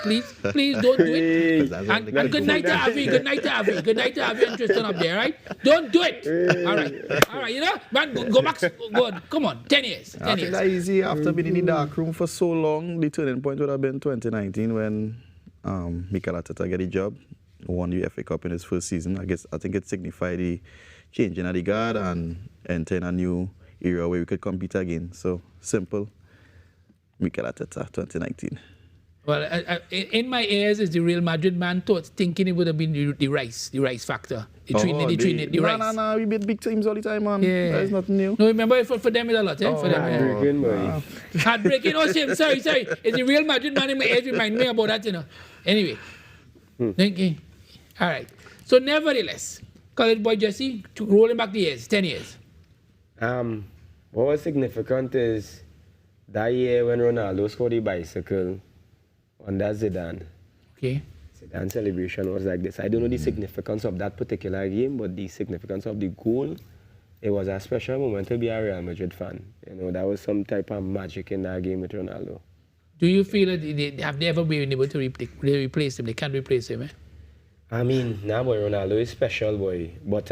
Please don't do it. And good night to Avi, good night to Avi, good night to Avi and Tristan up there, right? Don't do it. All right, you know, man, go back, go on, come on, 10 years. I think that easy after being in the dark room for so long. The turning point would have been 2019 when Mikel Arteta got the job, won the FA Cup in his first season. I think it signified the change in the guard and entering a new era where we could compete again. So simple. Mikel Arteta, 2019. Well, in my ears is the Real Madrid man thinking it would have been the rice factor. The rice. No, we beat big teams all the time, man. Yeah. There's nothing new. No, remember for them it's a lot, for them. Heartbreaking, boy. Heartbreaking. Oh, shame. Sorry. It's the Real Madrid man in my ears remind me about that, you know. Anyway. Thank you. All right. So nevertheless, college boy Jesse, rolling back the years, 10 years. What was significant is that year when Ronaldo scored the bicycle on that Zidane. Okay. Zidane celebration was like this. I don't know the significance of that particular game, but the significance of the goal, it was a special moment to be a Real Madrid fan. You know, that was some type of magic in that game with Ronaldo. Do you feel that have they ever been able to replace him? They can't replace him, eh? I mean, nah, boy, Ronaldo is special, boy. But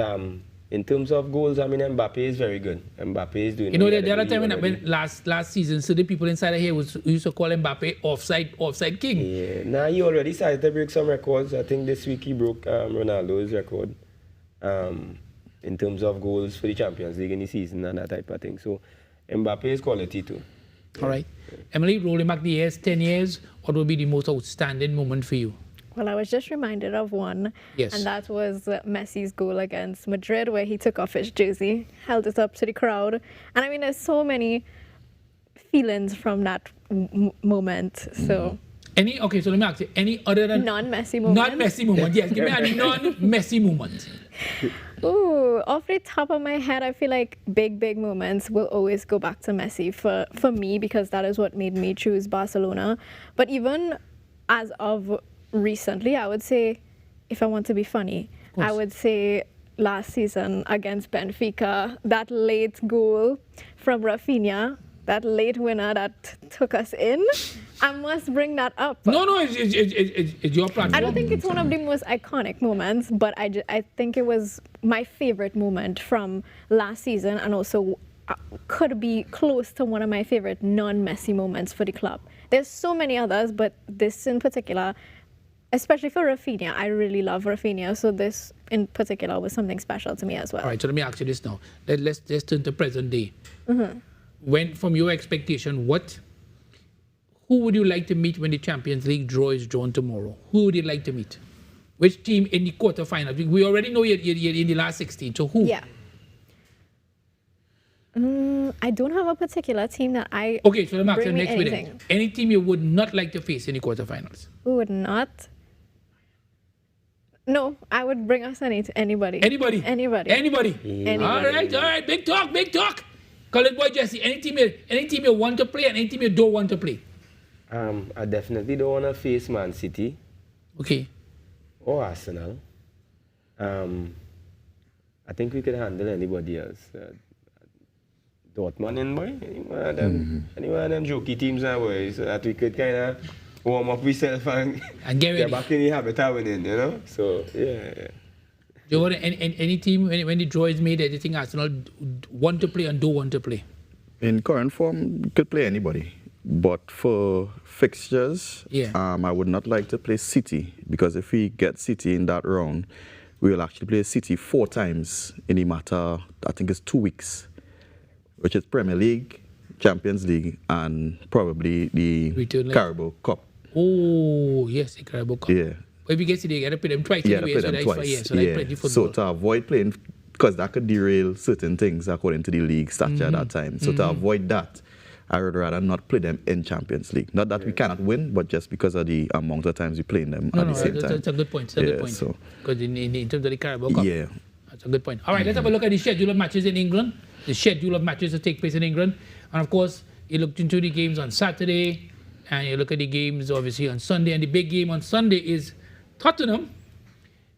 in terms of goals, I mean, Mbappe is very good. Mbappe is doing. You know, the other time when last season, so the people inside here used to call Mbappe offside king. Yeah, nah, he already started to break some records. I think this week he broke Ronaldo's record in terms of goals for the Champions League in the season and that type of thing. So Mbappe is quality too. All right. Emily, rolling back the years, 10 years, what would be the most outstanding moment for you? Well, I was just reminded of one, yes. And that was Messi's goal against Madrid, where he took off his jersey, held it up to the crowd. And I mean, there's so many feelings from that moment, so... Okay, so let me ask you, any other than... Non-Messi moment? Non-Messi moment, yes. Give me a non-Messi moment. Ooh, off the top of my head, I feel like big moments will always go back to Messi for me, because that is what made me choose Barcelona. But even as of recently, I would say, if I want to be funny, I would say last season against Benfica, that late goal from Rafinha, that late winner that took us in, I must bring that up. No, it's your platform. I don't think it's one of the most iconic moments, but I think it was my favorite moment from last season, and also could be close to one of my favorite non-Messi moments for the club. There's so many others, but this in particular, especially for Rafinha, I really love Rafinha, so this in particular was something special to me as well. All right, so let me ask you this now. Let's turn to present day. Mm-hmm. When, from your expectation, who would you like to meet when the Champions League draw is drawn tomorrow? Who would you like to meet? Which team in the quarterfinals? We already know you're in the last 16, so who? Yeah. I don't have a particular team that I... Okay, so let me ask you next minute. Any team you would not like to face in the quarterfinals? Who would not? No, I would bring us anybody. Anybody? Anybody. Anybody. All right. Big talk. College boy Jesse, any team you want to play and any team you don't want to play? I definitely don't want to face Man City. Okay. Or Arsenal. I think we could handle anybody else. Dortmund and boy, any one of them jokey teams now, boy, so that we could kind of warm up ourselves and get back in the habit of winning, you know? So, yeah. Do you want any team, when the draw is made, do you think Arsenal want to play and don't want to play? In current form, could play anybody. But for fixtures, Yeah. I would not like to play City, because if we get City in that round, we will actually play City 4 times in a matter, I think it's 2 weeks, which is Premier League, Champions League, and probably the Return leg. Carabao Cup. Oh, yes, the Carabao Cup. Yeah. If you get City, you got to play them twice Yeah, anyway, play so them that's twice. why, yeah, so that's plenty So football. to avoid playing, because that could derail certain things according to the league structure at that time. So to avoid that, I would rather not play them in Champions League. Not that we cannot win, but just because of the amount of times we play them at the same time. That's a good point. That's a good point. So, Because in terms of the Carabao Cup, yeah. that's a good point. All right, let's have a look at the schedule of matches in England. The schedule of matches that take place in England. And of course, you looked into the games on Saturday, and you look at the games obviously on Sunday. And the big game on Sunday is Tottenham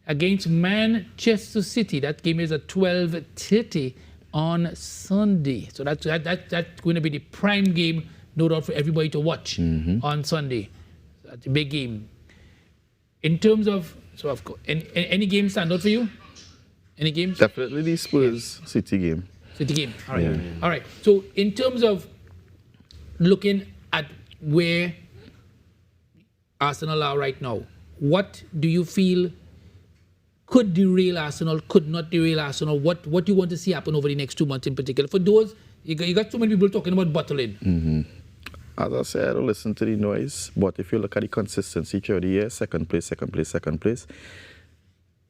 against Manchester City. That game is at 12:30 on Sunday. So that's going to be the prime game, no doubt, for everybody to watch on Sunday. So that's a big game. In terms of, so of course, any games stand out for you? Any games? Definitely the Spurs City game. City game. All right. Yeah. All right. So in terms of looking at where Arsenal are right now, what do you feel could derail Arsenal, could not derail Arsenal? What do you want to see happen over the next 2 months in particular? For those, you got so many people talking about bottling. As I said, I don't listen to the noise, but if you look at the consistency throughout the year, second place,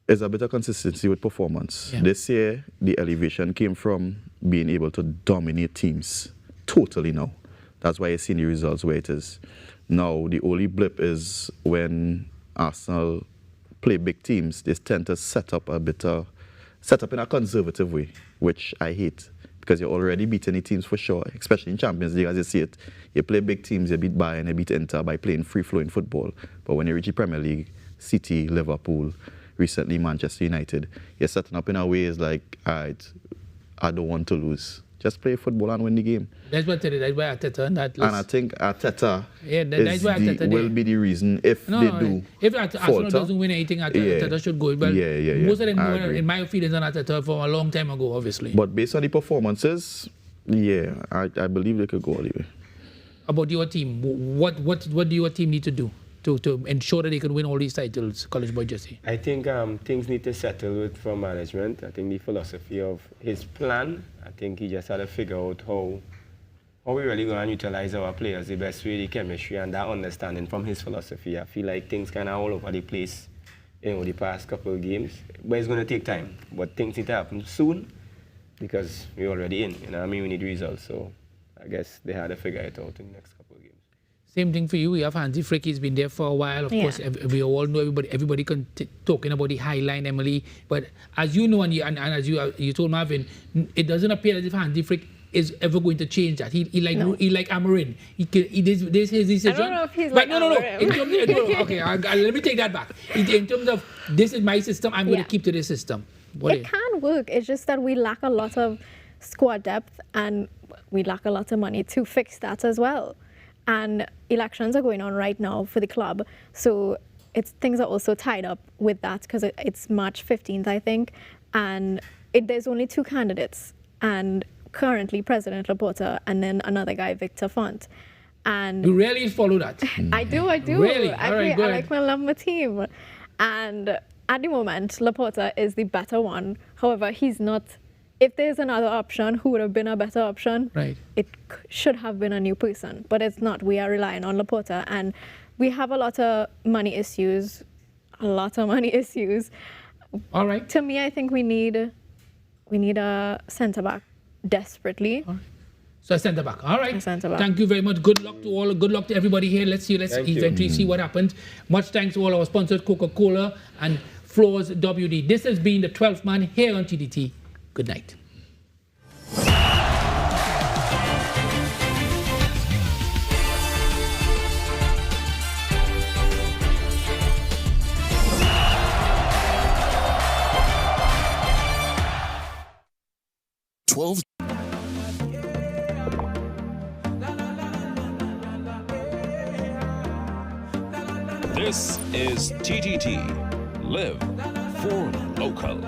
there's a bit of consistency with performance. Yeah. This year, the elevation came from being able to dominate teams totally now. That's why you're seeing the results where it is. Now, the only blip is when Arsenal play big teams, they tend to set up in a conservative way, which I hate, because you're already beating the teams for sure, especially in Champions League as you see it. You play big teams, you beat Bayern, you beat Inter by playing free-flowing football. But when you reach the Premier League, City, Liverpool, recently Manchester United, you're setting up in a way is like, all right, I don't want to lose. Just play football and win the game. That's why Arteta and that list. And I think Arteta will be the reason if they do. If Arsenal doesn't win anything, Arteta should go. But most of them were, in my feelings, on Arteta for a long time ago, obviously. But based on the performances, yeah, I believe they could go all the way. About your team, what do your team need to do to ensure that they can win all these titles, College Boy Jesse? I think things need to settle from management. I think the philosophy of his plan, I think he just had to figure out how we really going to utilize our players the best way, the chemistry and that understanding from his philosophy. I feel like things kind of all over the place, the past couple of games. But it's going to take time. But things need to happen soon because we're already in. We need results. So I guess they had to figure it out in the next couple of games. Same thing for you. We have Hansi Flick. He's been there for a while. Of course, we all know everybody talking about the high line, Emily. But as you know, and as you told Marvin, it doesn't appear as if Hansi Flick is ever going to change that. He like Amorim. This his decision. I don't know if he's like Amorim. Okay, let me take that back. In terms of this is my system, I'm going to keep to this system. It can work. It's just that we lack a lot of squad depth and we lack a lot of money to fix that as well. And elections are going on right now for the club, so things are also tied up with that because it's March 15th, I think, and there's only 2 candidates, and currently President Laporta and then another guy, Victor Font. And you really follow that? I do. Really? I like my team. And at the moment, Laporta is the better one. However, he's not. If there's another option, who would have been a better option? Right. It should have been a new person, but it's not. We are relying on Laporta, and we have a lot of money issues. All right. To me, I think we need a centre back desperately. All right. So a centre back. All right. A centre back. Thank you very much. Good luck to all. Good luck to everybody here. Let's eventually see what happens. Much thanks to all our sponsors, Coca-Cola and Floors WD. This has been the 12th Man here on TDT. Good night. This is TTT. Live for local.